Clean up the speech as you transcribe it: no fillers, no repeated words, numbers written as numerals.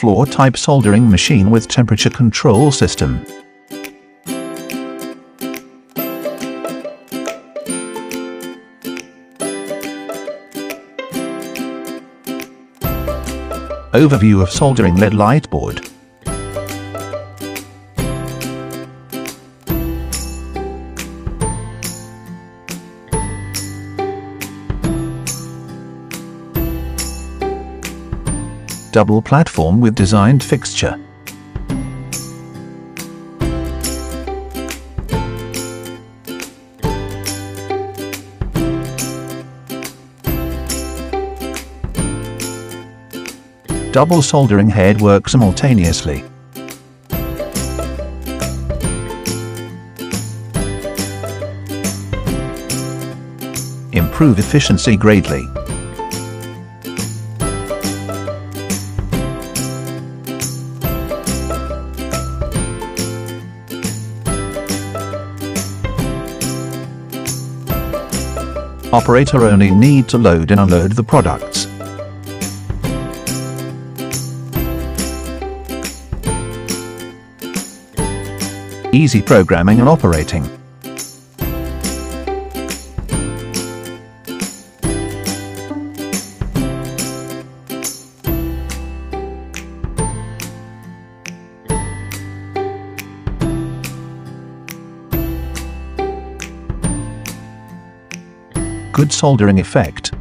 floor type soldering machine with temperature control system. Overview of soldering LED light board. Double platform with designed fixture. Double soldering head work simultaneously. Improve efficiency greatly. Operator only need to load and unload the products. Easy programming and operating. Good soldering effect.